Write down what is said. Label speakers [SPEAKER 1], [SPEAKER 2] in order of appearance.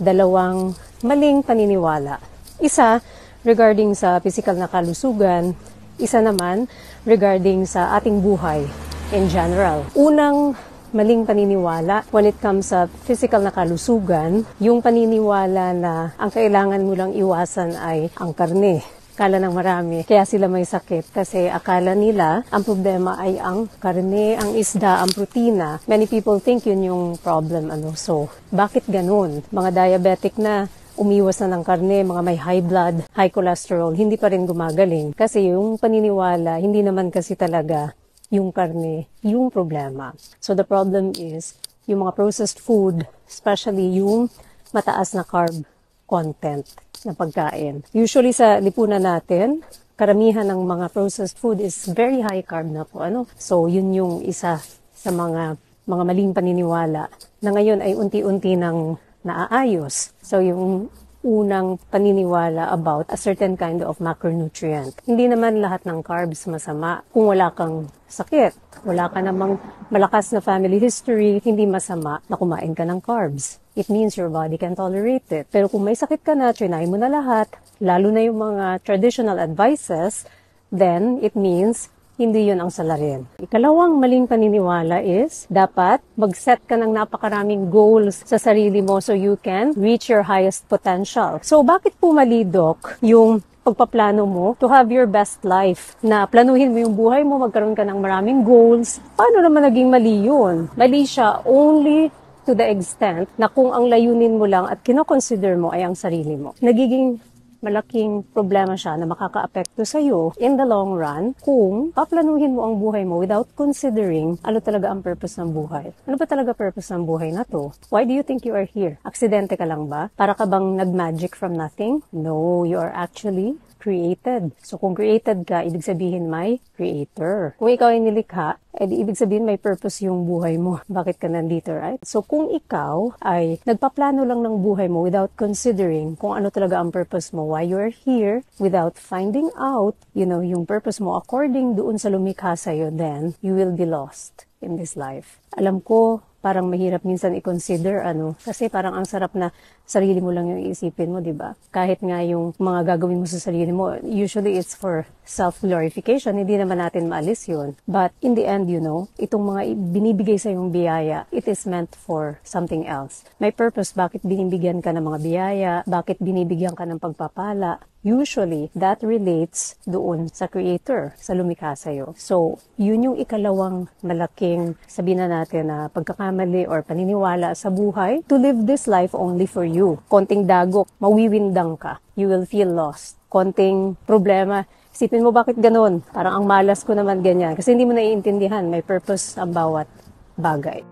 [SPEAKER 1] dalawang maling paniniwala. Isa regarding sa physical na kalusugan, isa naman regarding sa ating buhay in general. Unang maling paniniwala when it comes sa physical na kalusugan, yung paniniwala na ang kailangan mo lang iwasan ay ang karne. Akala ng marami, kaya sila may sakit kasi akala nila ang problema ay ang karne, ang isda, ang protina. Many people think yun yung problem. So, bakit ganun? Mga diabetic na, umiwas na ng karne, mga may high blood, high cholesterol, hindi pa rin gumagaling. Kasi yung paniniwala, hindi naman kasi talaga yung karne, yung problema. So the problem is, yung mga processed food, especially yung mataas na carb content na pagkain. Usually sa lipunan natin, karamihan ng mga processed food is very high carb na po. So yun yung isa sa mga maling paniniwala na ngayon ay unti-unti nang naaayos. So yung unang paniniwala about a certain kind of macronutrient. Hindi naman lahat ng carbs masama. Kung wala kang sakit, wala ka namang malakas na family history, hindi masama na kumain ka ng carbs. It means your body can tolerate it. Pero kung may sakit ka na, trinay mo na lahat, lalo na yung mga traditional advices, then it means hindi yun ang salarin. Ikalawang maling paniniwala is, dapat mag-set ka ng napakaraming goals sa sarili mo so you can reach your highest potential. So, bakit po mali, Doc, yung pagpaplano mo to have your best life? Na planuhin mo yung buhay mo, magkaroon ka ng maraming goals. Paano naman naging mali yun? Mali siya only to the extent na kung ang layunin mo lang at kinoconsider mo ay ang sarili mo. Nagiging malaking problema siya na makaka-apekto sa iyo in the long run kung paplanuhin mo ang buhay mo without considering ano talaga ang purpose ng buhay. Ano ba talaga purpose ng buhay na to? Why do you think you are here? Aksidente ka lang ba? Para ka bang nag-magic from nothing? No, you are actually created. So kung created ka, ibig sabihin may creator. Kung ikaw ay nilikha, ibig sabihin may purpose yung buhay mo. Bakit ka nandito, right? So kung ikaw ay nagpaplano lang ng buhay mo without considering kung ano talaga ang purpose mo, why you are here, without finding out, yung purpose mo according doon sa lumikha sa'yo, then you will be lost in this life. Alam ko, parang mahirap minsan i-consider, kasi parang ang sarap na sarili mo lang yung iisipin mo, di ba? Kahit nga yung mga gagawin mo sa sarili mo, usually it's for self-glorification, hindi naman natin maalis yun. But in the end, itong mga binibigay sa yung biyaya, it is meant for something else. May purpose, bakit binibigyan ka ng mga biyaya, bakit binibigyan ka ng pagpapala. Usually, that relates doon sa creator, sa lumikha sa'yo. So, yun yung ikalawang malaking, sabihin na natin na pagkakamali or paniniwala sa buhay, to live this life only for you. Konting dagok, mawiwindang ka. You will feel lost. Konting problema, isipin mo bakit ganun? Parang ang malas ko naman ganyan. Kasi hindi mo naiintindihan, may purpose ang bawat bagay.